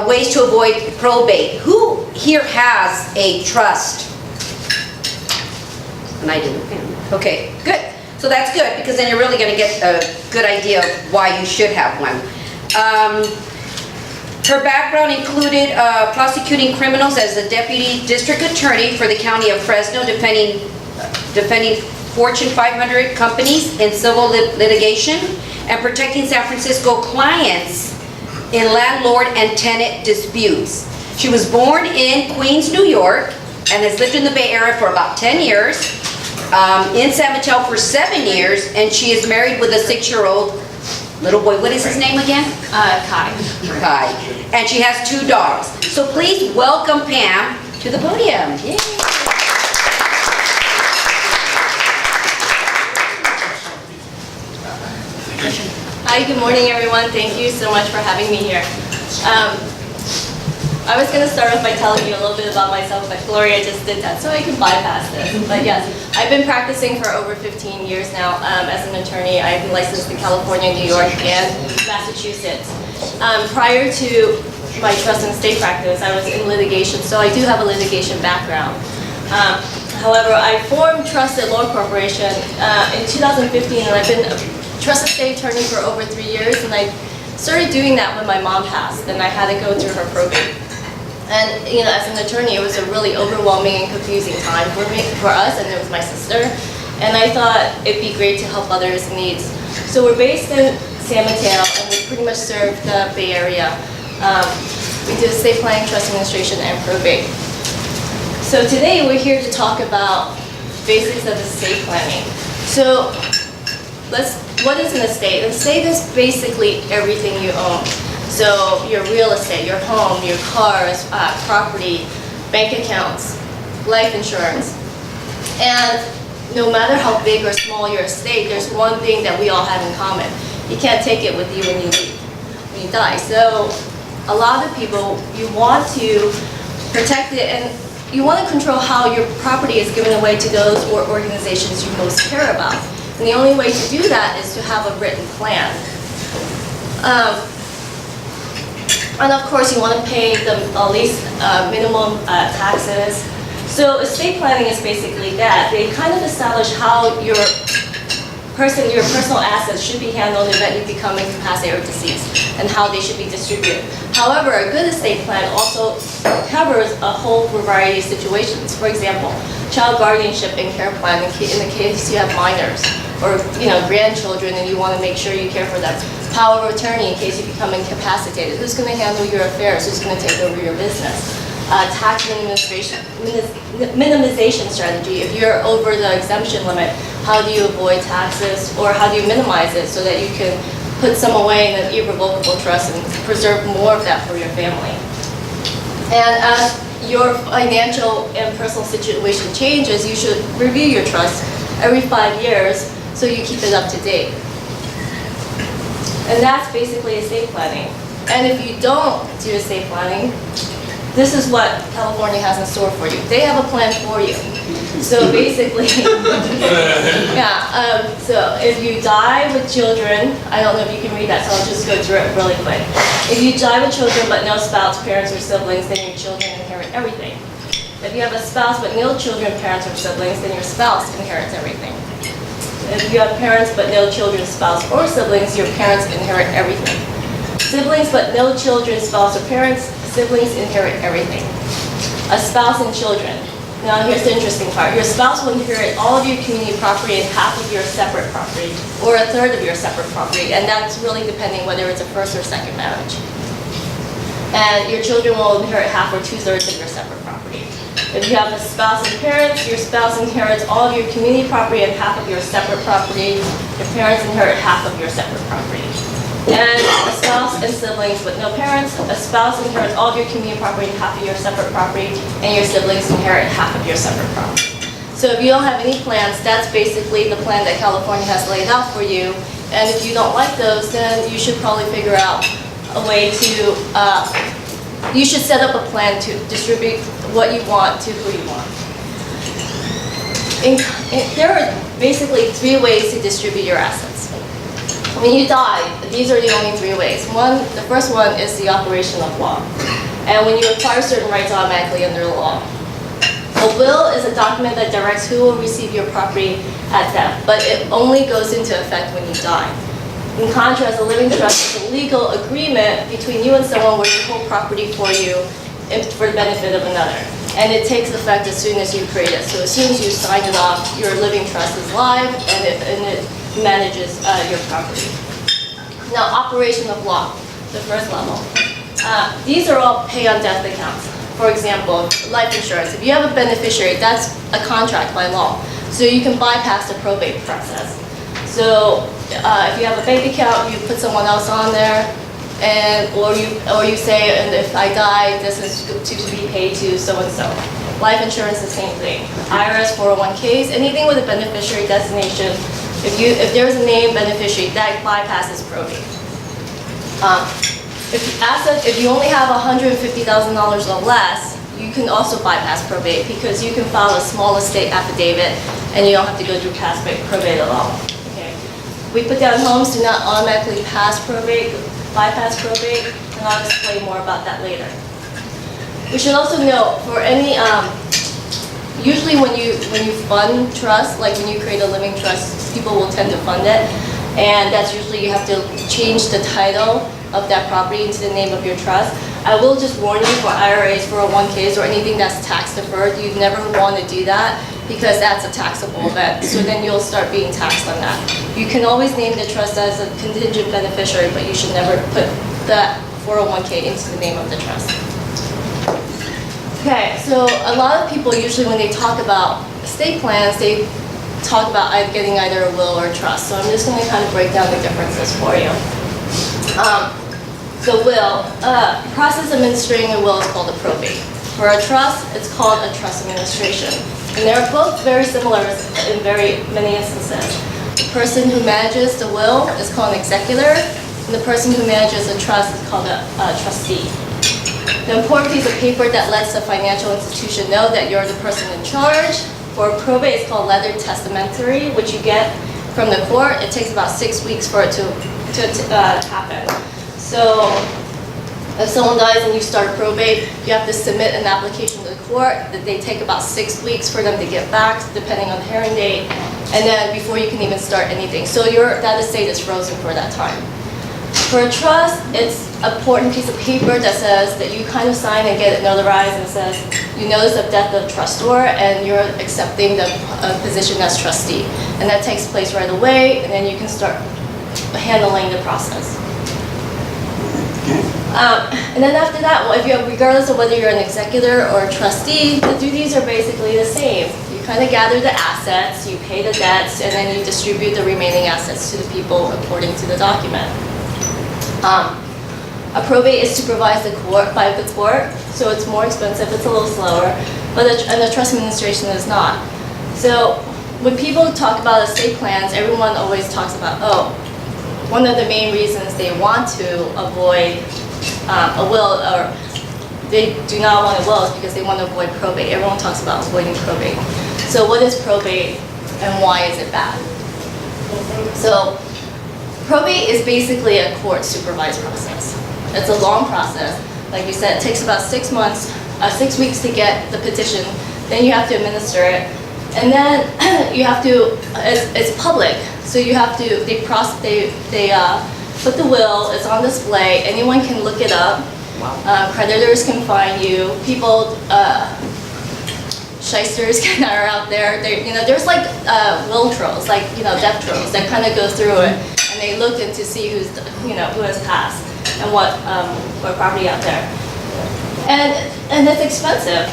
Ways to avoid probate. Who here has a trust? And I do. Okay, good. So that's good, because then you're really going to get a good idea of why you should have one. Her background included prosecuting criminals as a deputy district attorney for the county of Fresno, defending Fortune 500 companies in civil litigation and protecting San Francisco clients in landlord and tenant disputes. She was born in Queens, New York, and has lived in the Bay Area for about 10 years, in San Mateo for 7 years, and she is married with a 6-year-old little boy. What is his name again? Kai. Kai. And she has 2 daughters. So please welcome Pam to the podium. Yay. Hi, good morning everyone. Thank you so much for having me here. I was going to start off by telling you a little bit about myself, but Gloria just did that, so I can bypass this. But yes, I've been practicing for over 15 years now as an attorney. I've been licensed in California, New York, and Massachusetts. Prior to my trust and estate practice, I was in litigation, so I do have a litigation background. However, I formed Trusted Law Corporation in 2015, and I've been a trust estate attorney for over 3 years, and I started doing that when my mom passed, and I had to go through her probate. And you know, as an attorney, it was a really overwhelming and confusing time for us, and it was my sister. And I thought it'd be great to help others in need. So we're based in San Mateo, and we pretty much serve the Bay Area. We do estate planning, trust administration, and probate. So today we're here to talk about basics of estate planning. So what is an estate? An estate is basically everything you own. So your real estate, your home, your cars, property, bank accounts, life insurance. And no matter how big or small your estate, there's one thing that we all have in common. You can't take it with you when you leave, when you die. So a lot of people, you want to protect it, and you want to control how your property is given away to those or organizations you most care about. And the only way to do that is to have a written plan. And of course, you want to pay the at least minimum taxes. So estate planning is basically that. They kind of establish how your personal assets should be handled in the event you become incapacitated or deceased, and how they should be distributed. However, a good estate plan also covers a whole variety of situations. For example, child guardianship and care plan in the case you have minors, or grandchildren, and you want to make sure you care for them. Power of attorney in case you become incapacitated. Who's going to handle your affairs? Who's going to take over your business? Tax minimization strategy. If you're over the exemption limit, how do you avoid taxes, or how do you minimize it so that you can put some away in an irrevocable trust and preserve more of that for your family? And as your financial and personal situation changes, you should review your trust every 5 years so you keep it up to date. And that's basically estate planning. And if you don't do estate planning, this is what California has in store for you. They have a plan for you. So basically, so if you die with children, I don't know if you can read that, so I'll just go through it really quick. If you die with children but no spouse, parents, or siblings, then your children inherit everything. If you have a spouse but no children, parents, or siblings, then your spouse inherits everything. If you have parents but no children, spouse, or siblings, your parents inherit everything. Siblings but no children, spouse, or parents, siblings inherit everything. A spouse and children. Now here's the interesting part. Your spouse will inherit all of your community property and half of your separate property, or a third of your separate property, and that's really depending whether it's a first or second marriage. And your children will inherit half or 2/3 of your separate property. If you have a spouse and parents, your spouse inherits all of your community property and half of your separate property. Your parents inherit half of your separate property. And a spouse and siblings with no parents, a spouse inherits all of your community property and half of your separate property, and your siblings inherit half of your separate property. So if you don't have any plans, that's basically the plan that California has laid out for you. And if you don't like those, then you should probably figure out a way to, you should set up a plan to distribute what you want to who you want. There are basically 3 ways to distribute your assets. When you die, these are the only three ways. The first one is the operation of law. And when you acquire certain rights automatically under the law. A will is a document that directs who will receive your property at death, but it only goes into effect when you die. In contrast, a living trust is a legal agreement between you and someone where you hold property for you for the benefit of another. And it takes effect as soon as you create it. So as soon as you sign it off, your living trust is live and it manages your property. Now, operation of law, the first level. These are all pay on death accounts. For example, life insurance. If you have a beneficiary, that's a contract by law. So you can bypass the probate process. So if you have a bank account, you put someone else on there, or you say, and if I die, this is to be paid to so-and-so. Life insurance, the same thing. IRS, 401ks, anything with a beneficiary designation. If there's a named beneficiary, that bypasses probate. If you only have $150,000 or less, you can also bypass probate because you can file a small estate affidavit and you don't have to go through past probate at all. Okay. We put down homes do not automatically bypass probate, and I'll explain more about that later. We should also note for any, usually when you fund trust, like when you create a living trust, people will tend to fund it, and that's usually you have to change the title of that property into the name of your trust. I will just warn you for IRAs, 401ks, or anything that's tax deferred, you never want to do that because that's a taxable event. So then you'll start being taxed on that. You can always name the trust as a contingent beneficiary, but you should never put that 401k into the name of the trust. Okay, so a lot of people usually when they talk about estate plans, they talk about getting either a will or a trust. So I'm just going to kind of break down the differences for you. The will, process administering a will is called a probate. For a trust, it's called a trust administration. And they're both very similar in very many instances. The person who manages the will is called an executor, and the person who manages a trust is called a trustee. The important piece of paper that lets the financial institution know that you're the person in charge. For probate, it's called letter testamentary, which you get from the court. It takes about 6 weeks for it to happen. So if someone dies and you start probate, you have to submit an application to the court that they take about 6 weeks for them to get back, depending on the hearing date, and then before you can even start anything. So that estate is frozen for that time. For a trust, it's an important piece of paper that says that you kind of sign and get it notarized and says you notice of death of trustor and you're accepting the position as trustee. And that takes place right away, and then you can start handling the process. And then after that, well, regardless of whether you're an executor or a trustee, the duties are basically the same. You kind of gather the assets, you pay the debts, and then you distribute the remaining assets to the people according to the document. A probate is supervised by the court, so it's more expensive, it's a little slower, but and the trust administration is not. So when people talk about estate plans, everyone always talks about, one of the main reasons they want to avoid a will, or they do not want a will, is because they want to avoid probate. Everyone talks about avoiding probate. So what is probate and why is it bad? So probate is basically a court supervised process. It's a long process. Like you said, it takes about 6 months, 6 weeks to get the petition. Then you have to administer it. And then you have to, it's public. So you have to, they put the will, it's on display, anyone can look it up. Creditors can find you, people, shysters are out there. There's like will trolls, like death trolls that kind of go through it, and they look in to see who has passed and what property out there. And it's expensive.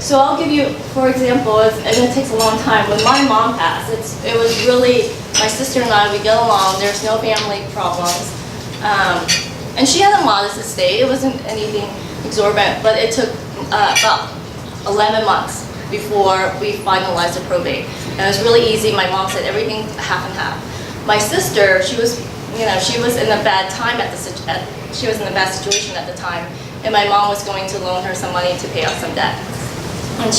So I'll give you, for example, and it takes a long time. When my mom passed, it was really, my sister and I, we get along, there's no family problems. And she had a modest estate, it wasn't anything exorbitant, but it took about 11 months before we finalized the probate. And it was really easy, my mom said everything half and half. My sister, she was in a bad time she was in a bad situation at the time, and my mom was going to loan her some money to pay off some debt. And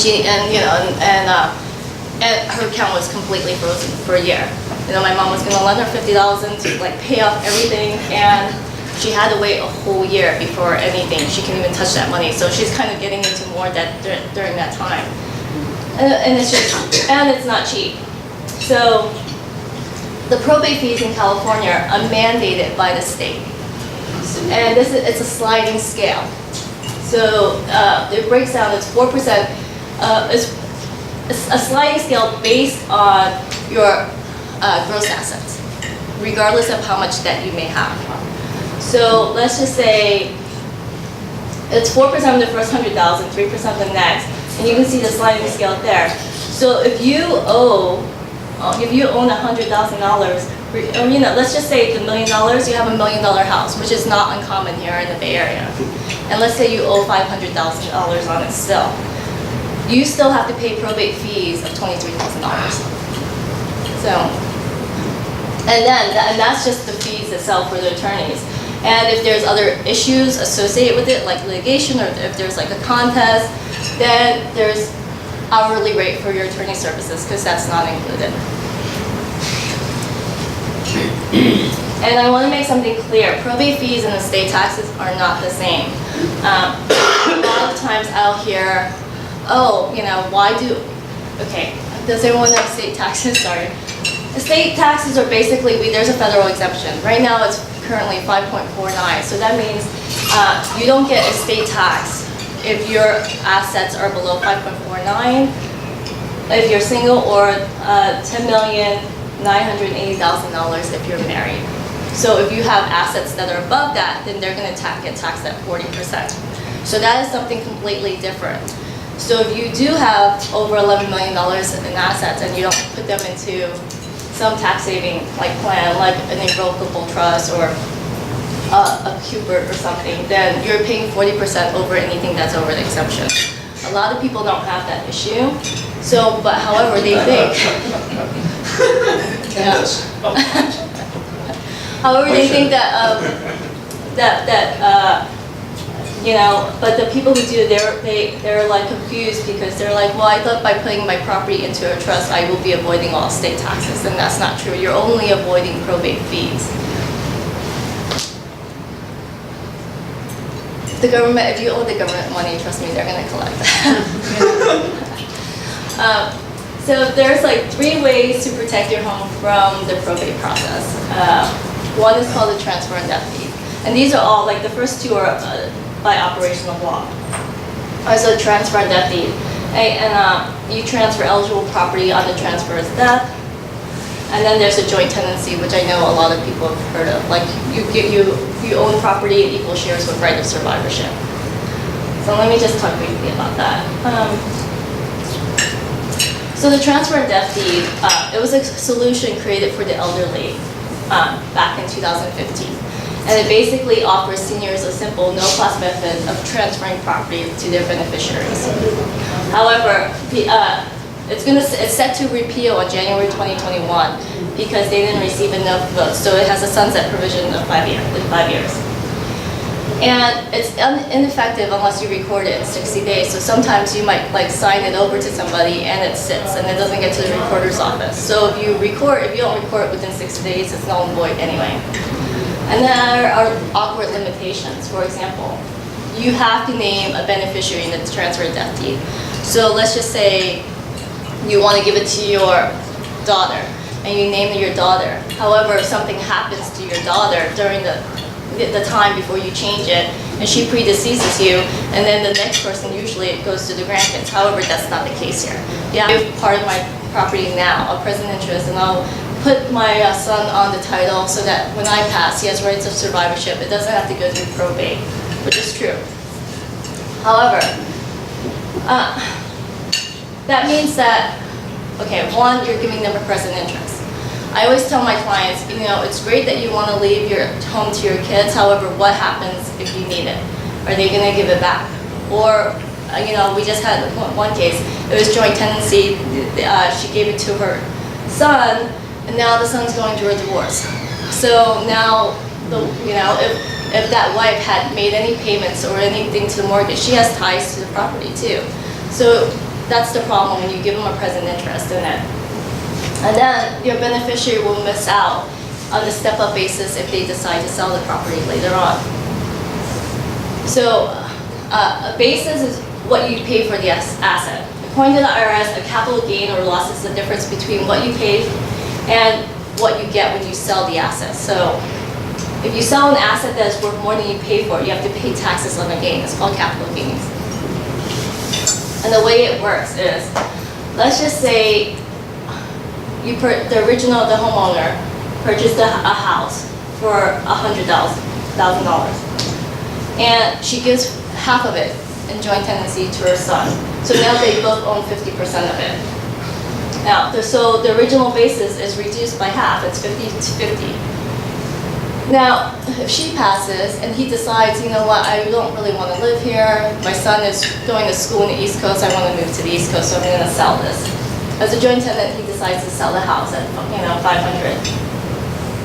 her account was completely frozen for a year. My mom was gonna lend her $50 to like pay off everything, and she had to wait a whole year before anything. She can even touch that money. So she's kind of getting into more debt during that time. And it's not cheap. So the probate fees in California are mandated by the state. And it's a sliding scale. So it breaks down, it's 4%. It's a sliding scale based on your gross assets, regardless of how much debt you may have. So let's just say it's 4% of the first 100,000, 3% the next, and you can see the sliding scale there. So if you own $100,000, let's just say it's $1 million, you have $1 million house, which is not uncommon here in the Bay Area. And let's say you owe $500,000 on it still. You still have to pay probate fees of $23,000. So, and that's just the fees itself for the attorneys. And if there's other issues associated with it, like litigation, or if there's like a contest, then there's hourly rate for your attorney services, because that's not included. And I want to make something clear. Probate fees and estate taxes are not the same. A lot of times I'll hear, does everyone know estate taxes? Sorry. Estate taxes are basically, there's a federal exemption. Right now it's currently 5.49, so that means you don't get estate tax if your assets are below 5.49, if you're single, or $10,980,000 if you're married. So if you have assets that are above that, then they're going to get taxed at 40%. So that is something completely different. So if you do have over $11 million in assets and you don't put them into some tax saving plan, like an irrevocable trust or a Cubert or something, then you're paying 40% over anything that's over the exemption. A lot of people don't have that issue. So, but however, they think. However, they think that but the people who do, they're like confused, because they're like, well, I thought by putting my property into a trust, I will be avoiding all estate taxes, and that's not true. You're only avoiding probate fees. The government, if you owe the government money, trust me, they're going to collect that. So there's like 3 ways to protect your home from the probate process. One is called the transfer and death deed. And these are all, like the first 2 are by operation of law. So transfer and death deed. And you transfer eligible property on the transfer's death. And then there's a joint tenancy, which I know a lot of people have heard of. Like you own property in equal shares with right of survivorship. So let me just talk briefly about that. So the transfer and death deed, it was a solution created for the elderly back in 2015. And it basically offers seniors a simple, no-cost method of transferring property to their beneficiaries. However, it's set to repeal on January 2021 because they didn't receive enough votes. So it has a sunset provision of 5 years. And it's ineffective unless you record it in 60 days. So sometimes you might sign it over to somebody and it sits and it doesn't get to the recorder's office. So if you don't record it within 60 days, it's null and void anyway. And there are awkward limitations. For example, you have to name a beneficiary in the transfer and death deed. So let's just say you want to give it to your daughter, and you name your daughter. However, if something happens to your daughter during the time before you change it, and she predeceases you, and then the next person, usually it goes to the grandkids. However, that's not the case here. Yeah, I have part of my property now, a present interest, and I'll put my son on the title so that when I pass, he has rights of survivorship. It doesn't have to go through probate, which is true. However, that means that, okay, one, you're giving them a present interest. I always tell my clients, it's great that you want to leave your home to your kids. However, what happens if you need it? Are they going to give it back? Or, we just had one case. It was joint tenancy. She gave it to her son, and now the son's going through a divorce. So now, if that wife had made any payments or anything to the mortgage, she has ties to the property too. So that's the problem when you give them a present interest in it. And then your beneficiary will miss out on the step-up basis if they decide to sell the property later on. So a basis is what you pay for the asset. According to the IRS, a capital gain or loss is the difference between what you paid and what you get when you sell the asset. So if you sell an asset that is worth more than you pay for it, you have to pay taxes on the gain. It's called capital gains. And the way it works is, let's just say the homeowner purchased a house for $100,000, and she gives half of it in joint tenancy to her son. So now they both own 50% of it. Now, so the original basis is reduced by half. It's 50-50. Now, if she passes and he decides, you know what, I don't really want to live here. My son is going to school in the East Coast. I want to move to the East Coast, so I'm going to sell this. As a joint tenant, he decides to sell the house at, $500.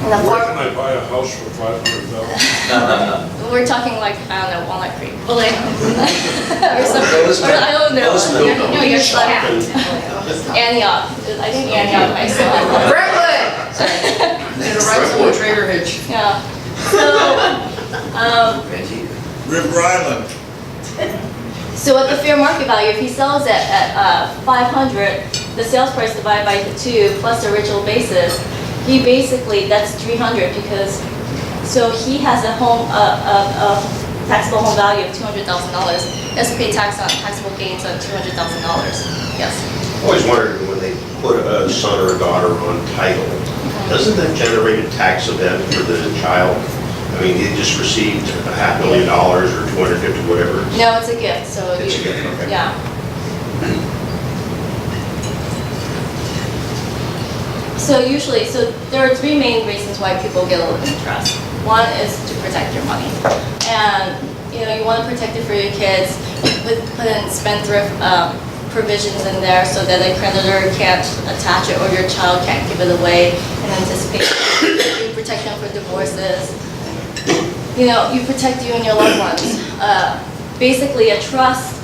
Where can I buy a house for $500,000? We're talking like, I don't know, Walnut Creek. Well, Or something. Or I don't know. no, you're shopping. Antioch. I think Antioch might still have one. Brentwood! Gonna ride some trailer hitch. Yeah. So, River Island. so at the fair market value, if he sells it at 500, the sales price divided by the 2 plus the original basis, he basically, that's 300 because, so he has a taxable home value of $200,000. He has to pay tax on taxable gains on $200,000. Yes. I always wondered when they put a son or a daughter on title, doesn't that generate a tax event for the child? I mean, he just received $500,000 or $250,000, whatever. No, it's a gift, so. It's a gift, okay. Yeah. So usually, there are 3 main reasons why people get a living trust. One is to protect your money. And, you want to protect it for your kids. You put in spendthrift provisions in there so that a creditor can't attach it or your child can't give it away in anticipation. You protect them for divorces. You protect you and your loved ones. Basically, a trust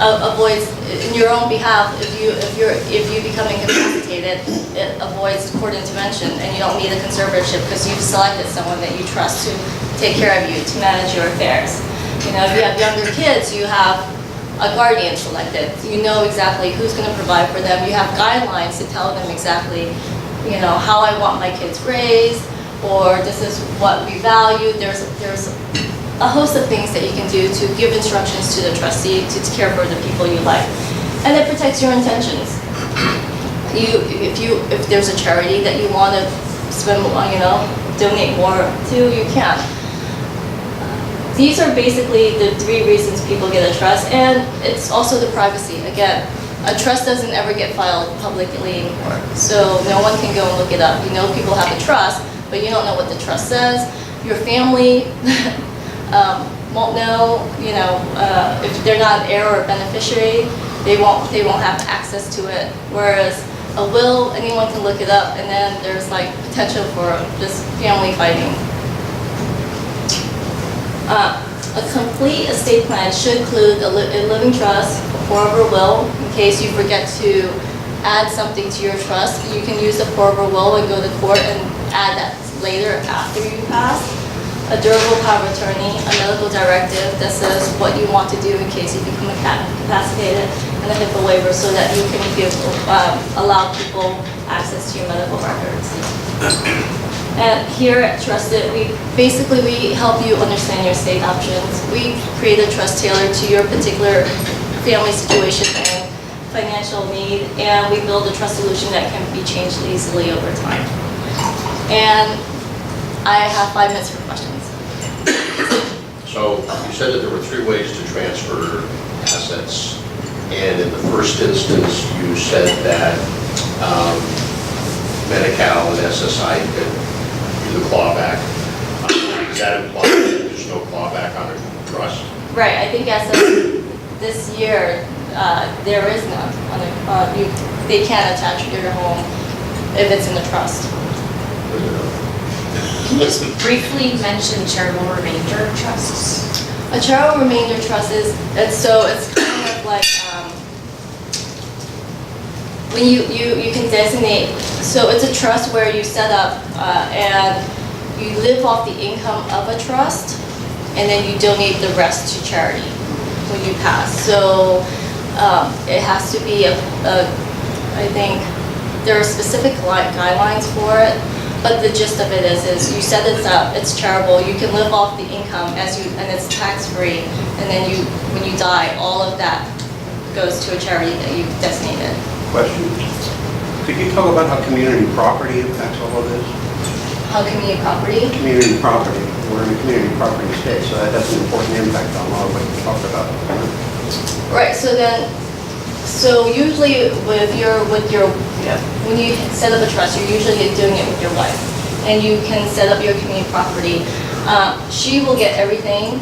avoids, in your own behalf, if you become incapacitated, it avoids court intervention, and you don't need a conservatorship because you've selected someone that you trust to take care of you, to manage your affairs. If you have younger kids, you have a guardian selected. You know exactly who's going to provide for them. You have guidelines to tell them exactly, how I want my kids raised, or this is what we value. There's a host of things that you can do to give instructions to the trustee to care for the people you like. And it protects your intentions. If there's a charity that you want to spend, donate more to, you can. These are basically the 3 reasons people get a trust, and it's also the privacy. Again, a trust doesn't ever get filed publicly in court, so no one can go and look it up. People have a trust, but you don't know what the trust says. Your family won't know, if they're not an heir or a beneficiary, they won't have access to it. Whereas a will, anyone can look it up, and then there's potential for just family fighting. A complete estate plan should include a living trust, a pour-over will, in case you forget to add something to your trust. You can use the pour-over will and go to court and add that later after you pass. A durable power of attorney, a medical directive that says what you want to do in case you become incapacitated, and a HIPAA waiver so that you can allow people access to your medical records. And here at Trusted, we help you understand your estate options. We create a trust tailored to your particular family situation and financial need, and we build a trust solution that can be changed easily over time. And I have 5 minutes for questions. So you said that there were 3 ways to transfer assets, and in the first instance, you said that Medi-Cal and SSI could do the clawback. Does that imply that there's no clawback on a trust? Right, I think as of this year, there is none. They can't attach your home if it's in the trust. Can you just briefly mention charitable remainder trusts? A charitable remainder trust it's kind of like when you can designate, so it's a trust where you set up and you live off the income of a trust, and then you donate the rest to charity when you pass. So it has to be I think there are specific guidelines for it, but the gist of it is you set it up, it's charitable, you can live off the income and it's tax-free, and then when you die, all of that goes to a charity that you've designated. Question. Could you talk about how community property impacts all of this? How community property? Community property. We're in a community property state, so that has an important impact on a lot of what you talked about. Right, so usually when you set up a trust, you're usually doing it with your wife, and you can set up your community property. She will get everything.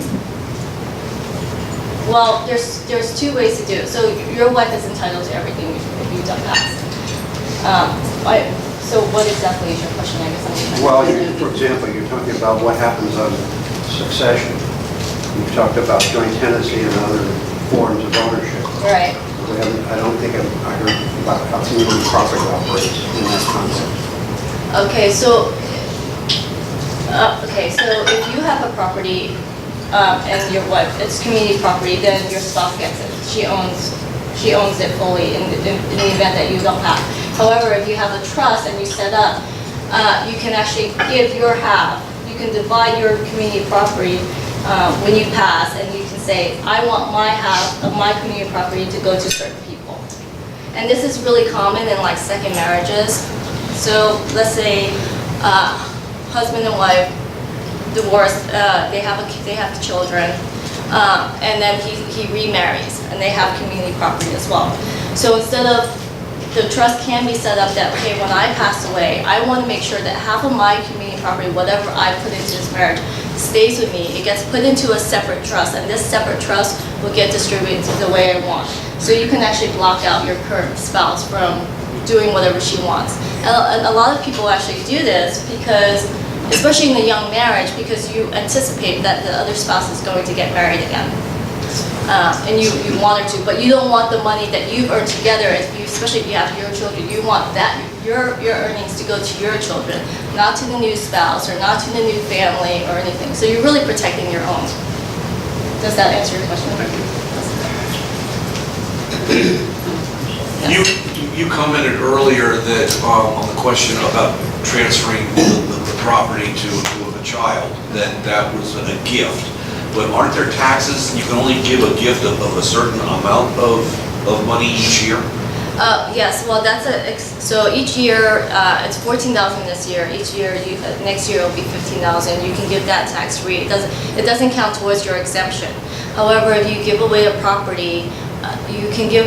Well, there's two ways to do it. So your wife is entitled to everything if you've done that. So what exactly is your question? I guess I'm trying to Well, understand. for example, you're talking about what happens on succession. You've talked about joint tenancy and other forms of ownership. Right. I don't think I heard about how community property operates in that context. Okay, so if you have a property and your wife, it's community property, then your spouse gets it. She owns it fully in the event that you don't have. However, if you have a trust and you set up, you can actually give your half. You can divide your community property when you pass, and you can say, I want my half of my community property to go to certain people. And this is really common in like second marriages. So let's say husband and wife divorced, they have children, and then he remarries, and they have community property as well. So instead of the trust can be set up that, okay, when I pass away, I want to make sure that half of my community property, whatever I put into this marriage, stays with me. It gets put into a separate trust, and this separate trust will get distributed the way I want. So you can actually block out your current spouse from doing whatever she wants. And a lot of people actually do this because, especially in a young marriage, because you anticipate that the other spouse is going to get married again. And you want her to, but you don't want the money that you've earned together, especially if you have your children, you want that your earnings to go to your children, not to the new spouse or not to the new family or anything. So you're really protecting your own. Does that answer your question? You commented earlier that on the question about transferring the property to a child, that was a gift. But aren't there taxes? You can only give a gift of a certain amount of money each year? Yes, well, so each year, it's $14,000 this year. Each year, next year it'll be $15,000. You can give that tax-free. It doesn't count towards your exemption. However, if you give away a property, you can give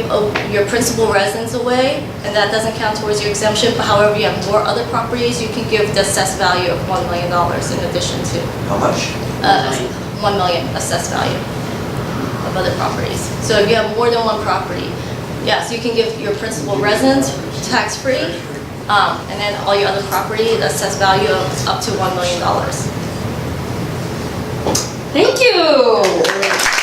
your principal residence away, and that doesn't count towards your exemption. But however, you have more other properties, you can give the assessed value of $1 million in addition to. How much? 1 million assessed value of other properties. So if you have more than one property, yes, you can give your principal residence tax-free, and then all your other property, the assessed value of up to $1 million. Thank you.